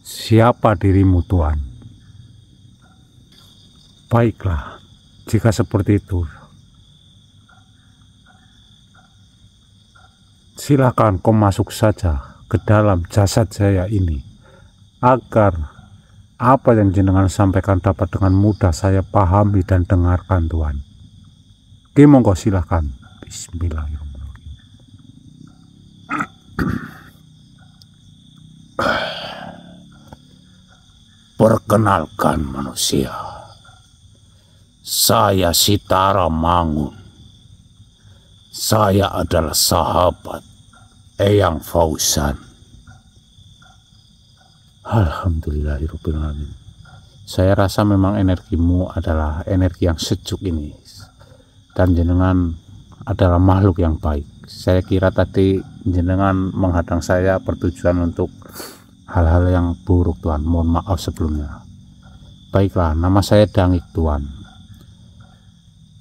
Siapa dirimu, Tuan? Baiklah, jika seperti itu, silakan kau masuk saja ke dalam jasad saya ini, agar apa yang jenengan sampaikan dapat dengan mudah saya pahami dan dengarkan, Tuan. Oke, monggo silakan. Bismillahirrahmanirrahim. Perkenalkan manusia, saya Sitara Mangun. Saya adalah sahabat Eyang Fauzan. Alhamdulillahirrahmanirrahim. Saya rasa memang energimu adalah energi yang sejuk ini, dan jenengan adalah makhluk yang baik. Saya kira tadi jenengan menghadang saya bertujuan untuk hal-hal yang buruk, Tuan. Mohon maaf sebelumnya. Baiklah, nama saya Dangik, Tuan.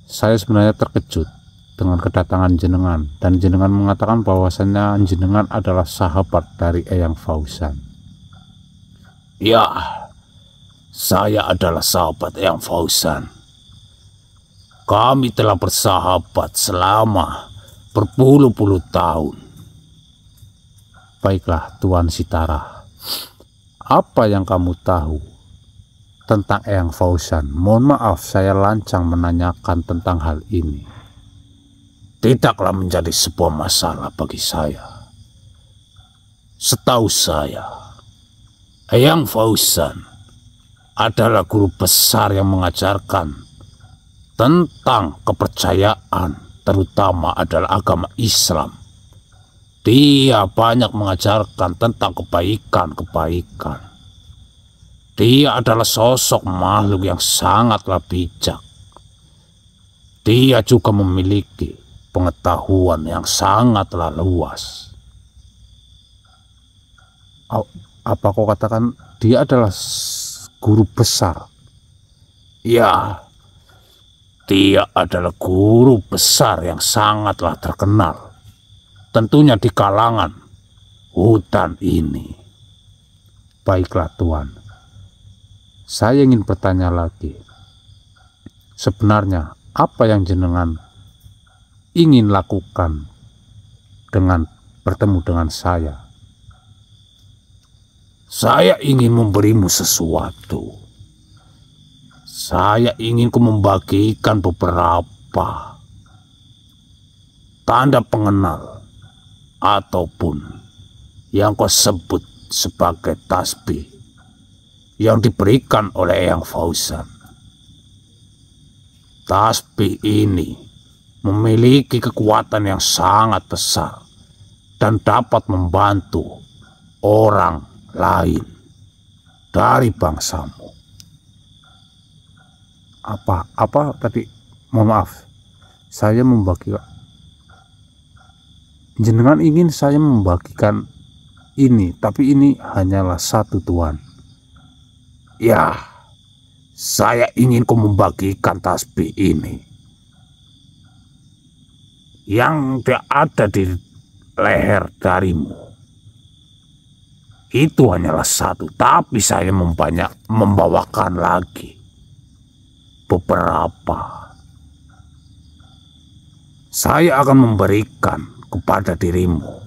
Saya sebenarnya terkejut dengan kedatangan jenengan, dan jenengan mengatakan bahwasannya jenengan adalah sahabat dari Eyang Fauzan. Ya, saya adalah sahabat Eyang Fauzan. Kami telah bersahabat selama berpuluh-puluh tahun. Baiklah, Tuan Sitara. Apa yang kamu tahu tentang Eyang Fauzan? Mohon maaf, saya lancang menanyakan tentang hal ini. Tidaklah menjadi sebuah masalah bagi saya. Setahu saya, Eyang Fauzan adalah guru besar yang mengajarkan tentang kepercayaan, terutama adalah agama Islam. Dia banyak mengajarkan tentang kebaikan-kebaikan. Dia adalah sosok makhluk yang sangatlah bijak. Dia juga memiliki pengetahuan yang sangatlah luas. Apa kau katakan dia adalah guru besar? Ya, dia adalah guru besar yang sangatlah terkenal. Tentunya di kalangan hutan ini. Baiklah, Tuan. Saya ingin bertanya lagi. Sebenarnya apa yang jenengan ingin lakukan dengan bertemu dengan saya? Saya ingin memberimu sesuatu. Saya ingin membagikan beberapa tanda pengenal ataupun yang kau sebut sebagai tasbih yang diberikan oleh Eyang Fauzan. Tasbih ini memiliki kekuatan yang sangat besar dan dapat membantu orang lain dari bangsamu. Apa tadi? Mohon maaf, saya membagikan. Jenengan ingin saya membagikan ini, tapi ini hanyalah satu, Tuan. Ya, saya ingin kau membagikan tasbih ini yang ada di leher darimu. Itu hanyalah satu, tapi saya membawakan lagi beberapa. Saya akan memberikan kepada dirimu.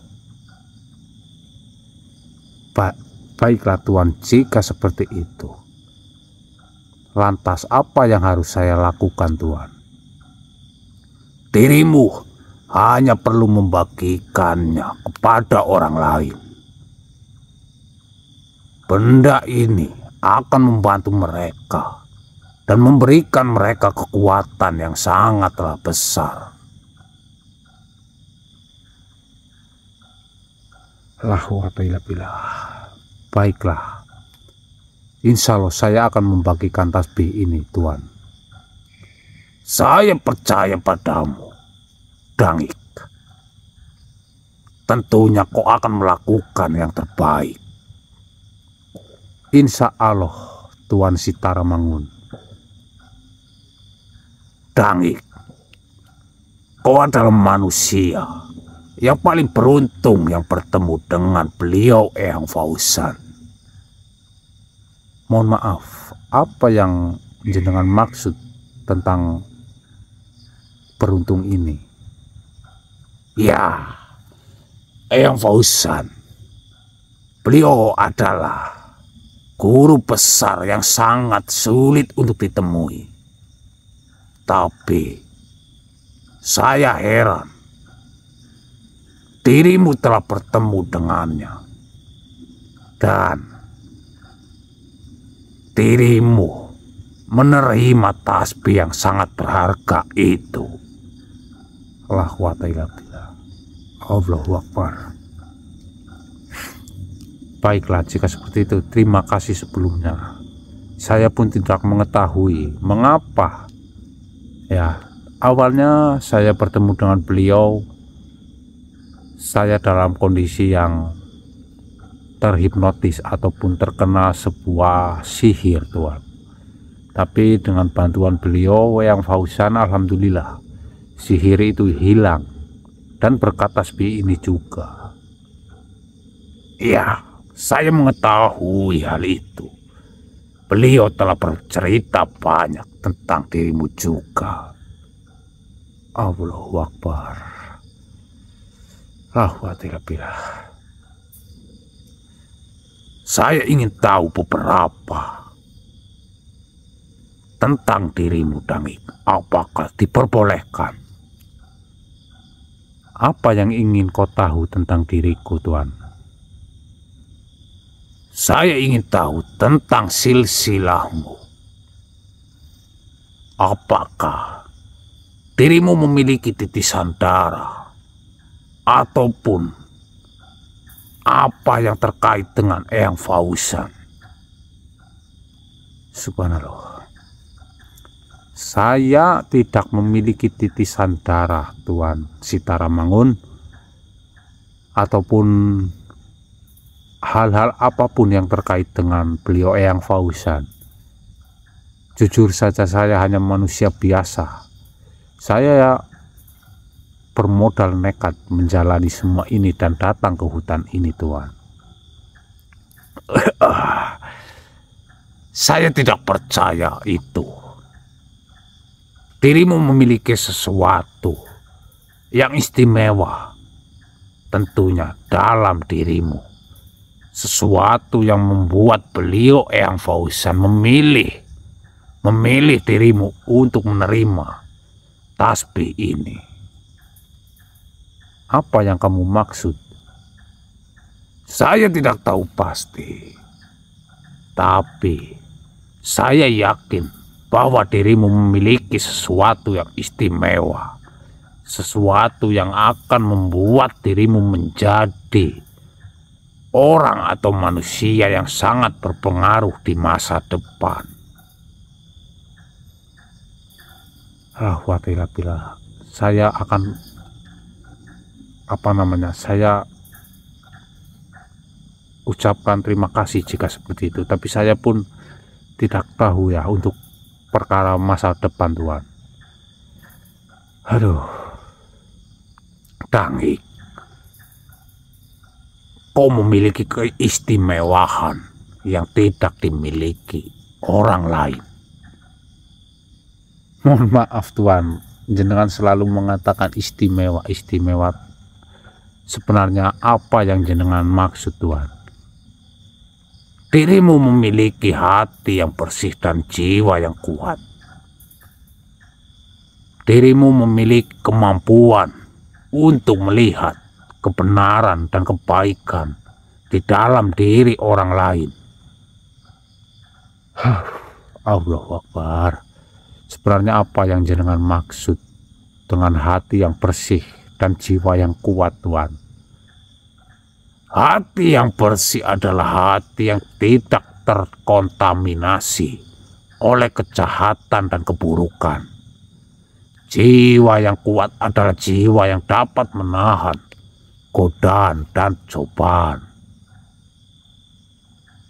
Baiklah, Tuan, jika seperti itu. Lantas apa yang harus saya lakukan, Tuan? Dirimu hanya perlu membagikannya kepada orang lain. Benda ini akan membantu mereka dan memberikan mereka kekuatan yang sangatlah besar. Baiklah, insya Allah saya akan membagikan tasbih ini, Tuan. Saya percaya padamu, Dangik. Tentunya kau akan melakukan yang terbaik. Insya Allah, Tuan Sitara Mangun. Dangik, kau adalah manusia yang paling beruntung yang bertemu dengan beliau Eyang Fauzan. Mohon maaf, apa yang jenengan maksud tentang beruntung ini? Ya, Eyang Fauzan, beliau adalah guru besar yang sangat sulit untuk ditemui. Tapi saya heran, dirimu telah bertemu dengannya. Dan dirimu menerima tasbih yang sangat berharga itu. La quwata illa billah. Allahu Akbar. Baiklah, jika seperti itu, terima kasih sebelumnya. Saya pun tidak mengetahui mengapa. Ya, awalnya saya bertemu dengan beliau, saya dalam kondisi yang terhipnotis ataupun terkena sebuah sihir, Tuhan. Tapi dengan bantuan beliau, Eyang Fauzan, alhamdulillah, sihir itu hilang. Dan berkat tasbih ini juga. Ya, saya mengetahui hal itu. Beliau telah bercerita banyak tentang dirimu juga. Allahu Akbar. La quwata illa billah. Saya ingin tahu beberapa tentang dirimu, Dangik. Apakah diperbolehkan? Apa yang ingin kau tahu tentang diriku, Tuan? Saya ingin tahu tentang silsilahmu. Apakah dirimu memiliki titisan darah ataupun apa yang terkait dengan Eyang Fauzan? Subhanallah. Saya tidak memiliki titisan darah, Tuan Sitaramangun, ataupun hal-hal apapun yang terkait dengan beliau Eyang Fauzan. Jujur saja, saya hanya manusia biasa. Saya bermodal nekat menjalani semua ini dan datang ke hutan ini, Tuan. Saya tidak percaya itu. Dirimu memiliki sesuatu yang istimewa tentunya dalam dirimu. Sesuatu yang membuat beliau Eyang Fauzan memilih dirimu untuk menerima tasbih ini. Apa yang kamu maksud? Saya tidak tahu pasti. Tapi saya yakin bahwa dirimu memiliki sesuatu yang istimewa, sesuatu yang akan membuat dirimu menjadi orang atau manusia yang sangat berpengaruh di masa depan. Alhamdulillah, saya akan saya ucapkan terima kasih jika seperti itu, tapi saya pun tidak tahu ya untuk perkara masa depan, Tuan. Aduh, Dangik, kau memiliki keistimewaan yang tidak dimiliki orang lain. Mohon maaf, Tuan, jenengan selalu mengatakan istimewa. Sebenarnya apa yang jenengan maksud, Tuan? Dirimu memiliki hati yang bersih dan jiwa yang kuat. Dirimu memiliki kemampuan untuk melihat kebenaran dan kebaikan di dalam diri orang lain. Allahu Akbar. Sebenarnya apa yang jenengan maksud dengan hati yang bersih dan jiwa yang kuat, Tuan? Hati yang bersih adalah hati yang tidak terkontaminasi oleh kejahatan dan keburukan. Jiwa yang kuat adalah jiwa yang dapat menahan godaan dan cobaan.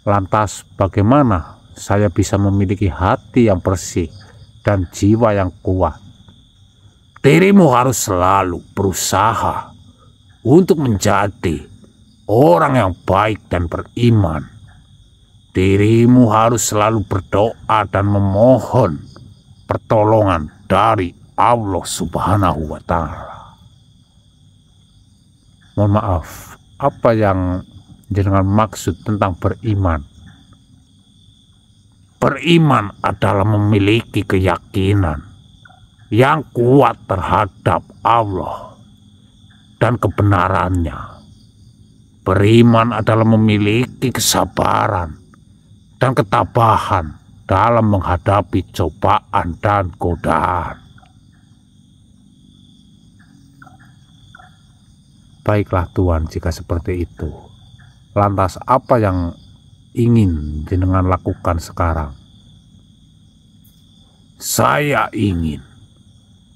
Lantas bagaimana saya bisa memiliki hati yang bersih dan jiwa yang kuat? Dirimu harus selalu berusaha untuk menjadi orang yang baik dan beriman. dirimu harus selalu berdoa dan memohon pertolongan dari Allah Subhanahu wa Ta'ala. Mohon maaf, apa yang jenengan maksud tentang beriman? Beriman adalah memiliki keyakinan yang kuat terhadap Allah dan kebenarannya. Beriman adalah memiliki kesabaran dan ketabahan dalam menghadapi cobaan dan godaan. Baiklah Tuan, jika seperti itu, lantas apa yang ingin jenengan lakukan sekarang? Saya ingin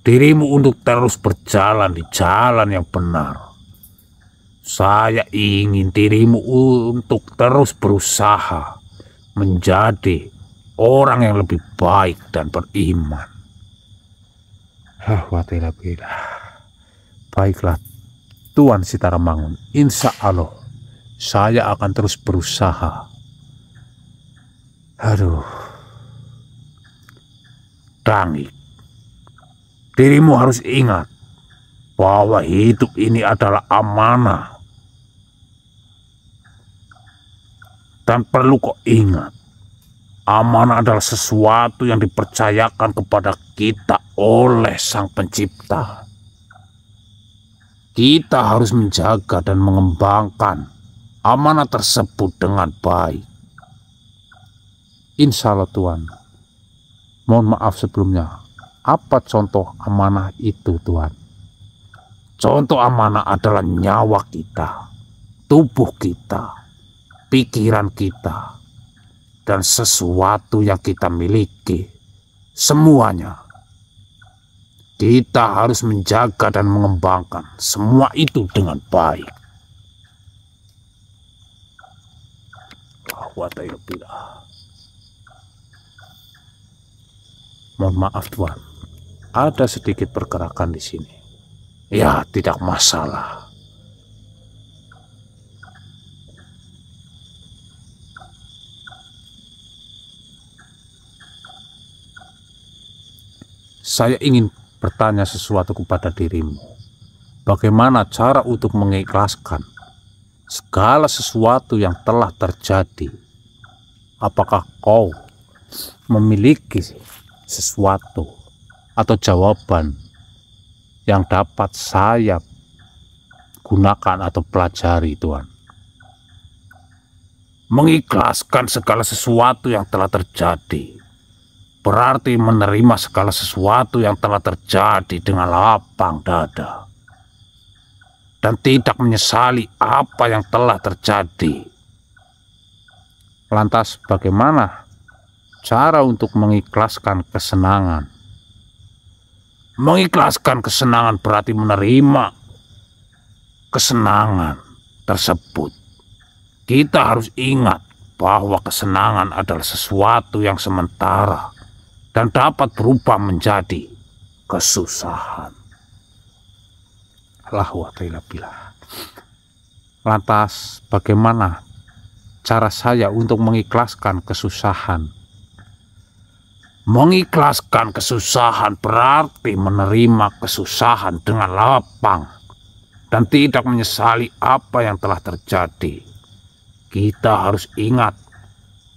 dirimu untuk terus berjalan di jalan yang benar. Saya ingin dirimu untuk terus berusaha menjadi orang yang lebih baik dan beriman. Baiklah Tuan Sitaramangun, insya Allah saya akan terus berusaha. Dangik, dirimu harus ingat bahwa hidup ini adalah amanah. Dan perlu kau ingat, amanah adalah sesuatu yang dipercayakan kepada kita oleh Sang Pencipta. Kita harus menjaga dan mengembangkan amanah tersebut dengan baik. Insya Allah Tuan. Mohon maaf sebelumnya, apa contoh amanah itu Tuan? Contoh amanah adalah nyawa kita, tubuh kita, pikiran kita, dan sesuatu yang kita miliki. Semuanya kita harus menjaga dan mengembangkan semua itu dengan baik. Mohon maaf Tuan, ada sedikit pergerakan di sini. Ya, tidak masalah. Saya ingin bertanya sesuatu kepada dirimu. Bagaimana cara untuk mengikhlaskan segala sesuatu yang telah terjadi? Apakah kau memiliki sesuatu atau jawaban yang dapat saya gunakan atau pelajari Tuan? Mengikhlaskan segala sesuatu yang telah terjadi berarti menerima segala sesuatu yang telah terjadi dengan lapang dada dan tidak menyesali apa yang telah terjadi. Lantas bagaimana cara untuk mengikhlaskan kesenangan? Mengikhlaskan kesenangan berarti menerima kesenangan tersebut. Kita harus ingat bahwa kesenangan adalah sesuatu yang sementara dan dapat berubah menjadi kesusahan. Lantas bagaimana cara saya untuk mengikhlaskan kesusahan? Mengikhlaskan kesusahan berarti menerima kesusahan dengan lapang dan tidak menyesali apa yang telah terjadi. Kita harus ingat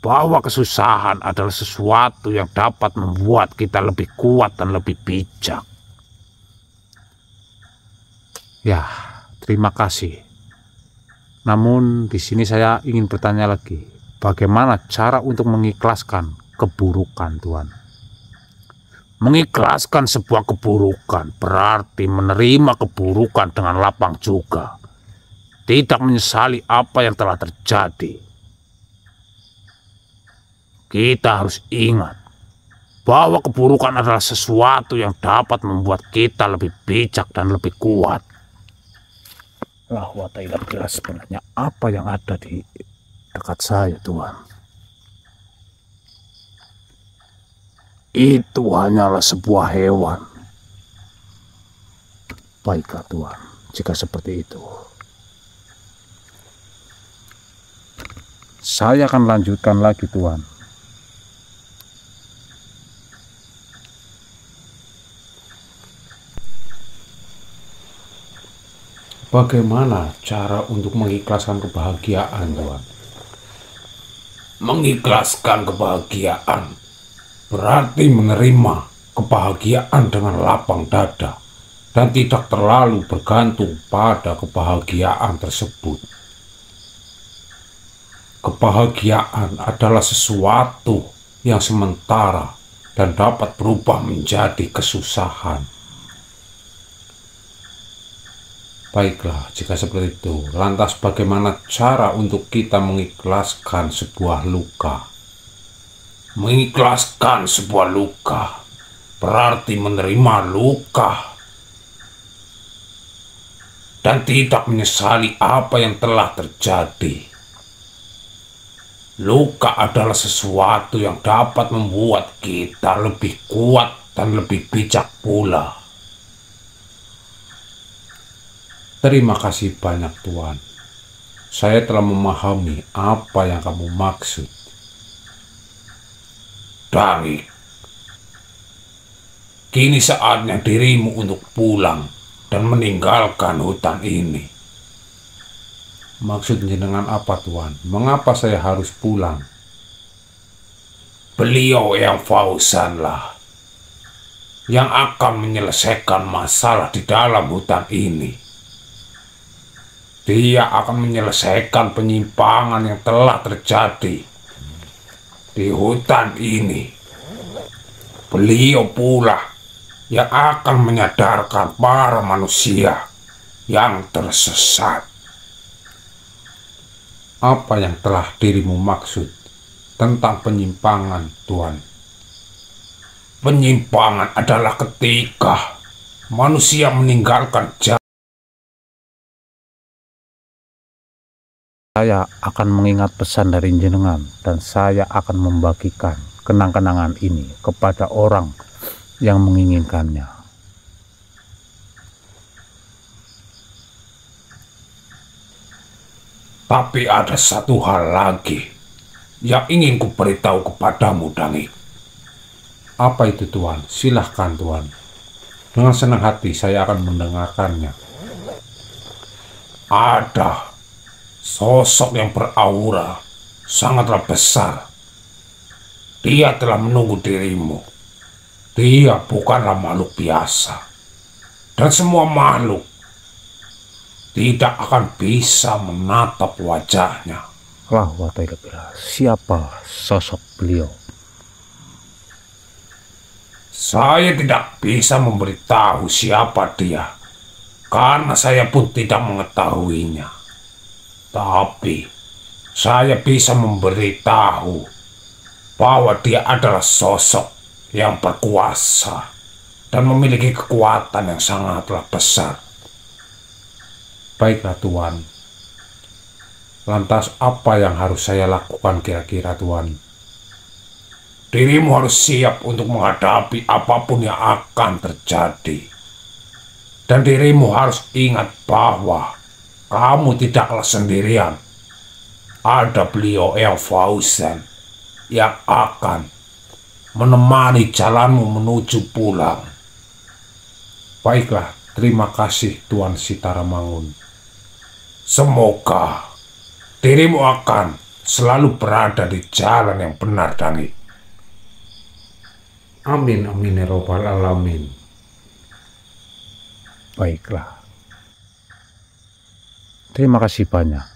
bahwa kesusahan adalah sesuatu yang dapat membuat kita lebih kuat dan lebih bijak. Ya, terima kasih. Namun di sini saya ingin bertanya lagi, bagaimana cara untuk mengikhlaskan keburukan Tuan? Mengikhlaskan sebuah keburukan berarti menerima keburukan dengan lapang juga. Tidak menyesali apa yang telah terjadi. Kita harus ingat bahwa keburukan adalah sesuatu yang dapat membuat kita lebih bijak dan lebih kuat. Sebenarnya apa yang ada di dekat saya Tuan? Itu hanyalah sebuah hewan. Baiklah Tuan, jika seperti itu, Saya akan lanjutkan lagi, Tuan. Bagaimana cara untuk mengikhlaskan kebahagiaan, Tuan? Mengikhlaskan kebahagiaan berarti menerima kebahagiaan dengan lapang dada dan tidak terlalu bergantung pada kebahagiaan tersebut. Kebahagiaan adalah sesuatu yang sementara dan dapat berubah menjadi kesusahan. Baiklah, jika seperti itu, lantas bagaimana cara untuk kita mengikhlaskan sebuah luka? Mengikhlaskan sebuah luka berarti menerima luka dan tidak menyesali apa yang telah terjadi. Luka adalah sesuatu yang dapat membuat kita lebih kuat dan lebih bijak pula. Terima kasih banyak, Tuan. Saya telah memahami apa yang kamu maksud. Baik. Kini saatnya dirimu untuk pulang dan meninggalkan hutan ini. Maksud jenengan apa, Tuan? Mengapa saya harus pulang? Beliau yang Fauzanlah yang akan menyelesaikan masalah di dalam hutan ini. Dia akan menyelesaikan penyimpangan yang telah terjadi di hutan ini. Beliau pula yang akan menyadarkan para manusia yang tersesat. Apa yang telah dirimu maksud tentang penyimpangan, Tuan? Penyimpangan adalah ketika manusia meninggalkan jalan. Saya akan mengingat pesan dari jenengan dan saya akan membagikan kenang-kenangan ini kepada orang yang menginginkannya. Tapi ada satu hal lagi yang ingin kuberitahu kepadamu, Dangi. Apa itu, Tuan? Silahkan, Tuan. Dengan senang hati saya akan mendengarkannya. Ada sosok yang beraura sangatlah besar. Dia telah menunggu dirimu. Dia bukanlah makhluk biasa. Dan semua makhluk tidak akan bisa menatap wajahnya. Siapa sosok beliau? Saya tidak bisa memberitahu siapa dia, karena saya pun tidak mengetahuinya. Tapi saya bisa memberitahu bahwa dia adalah sosok yang berkuasa dan memiliki kekuatan yang sangatlah besar. Baiklah, Tuan. Lantas apa yang harus saya lakukan kira-kira, Tuan? Dirimu harus siap untuk menghadapi apapun yang akan terjadi. Dan dirimu harus ingat bahwa kamu tidaklah sendirian. Ada beliau yang Fauzan yang akan menemani jalanmu menuju pulang. Baiklah, terima kasih Tuan Sitaramangun. Semoga dirimu akan selalu berada di jalan yang benar, Dangi. Amin, amin ya robbal alamin. Baiklah. Terima kasih banyak.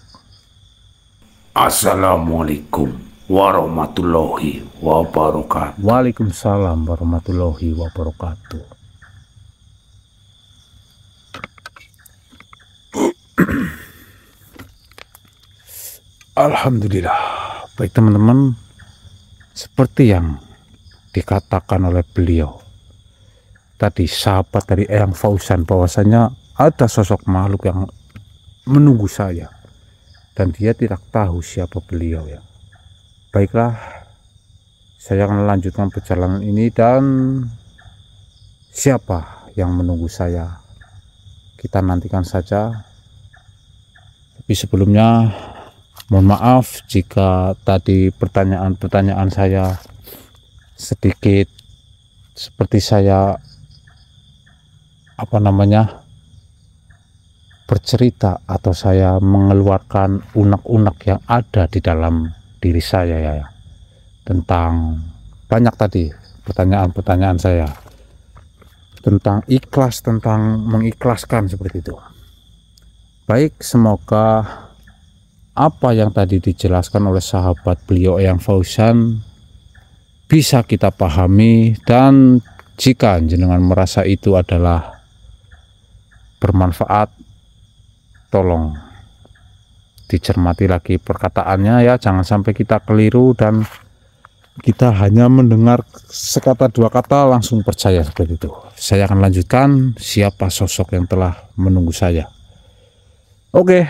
Assalamualaikum warahmatullahi wabarakatuh. Waalaikumsalam warahmatullahi wabarakatuh. Alhamdulillah. Baik teman-teman, seperti yang dikatakan oleh beliau tadi, sahabat dari Eyang Fauzan, bahwasanya ada sosok makhluk yang menunggu saya dan dia tidak tahu siapa beliau ya. Baiklah, saya akan melanjutkan perjalanan ini dan siapa yang menunggu saya kita nantikan saja. Tapi sebelumnya Mohon maaf jika tadi pertanyaan-pertanyaan saya sedikit seperti saya bercerita atau saya mengeluarkan unek-unek yang ada di dalam diri saya ya, tentang banyak tadi pertanyaan-pertanyaan saya tentang ikhlas, tentang mengikhlaskan seperti itu. Baik, semoga apa yang tadi dijelaskan oleh sahabat beliau Eyang Fauzan bisa kita pahami, dan jika jenengan merasa itu adalah bermanfaat, tolong dicermati lagi perkataannya ya, jangan sampai kita keliru dan kita hanya mendengar sekata dua kata langsung percaya seperti itu. Saya akan lanjutkan siapa sosok yang telah menunggu saya. Oke.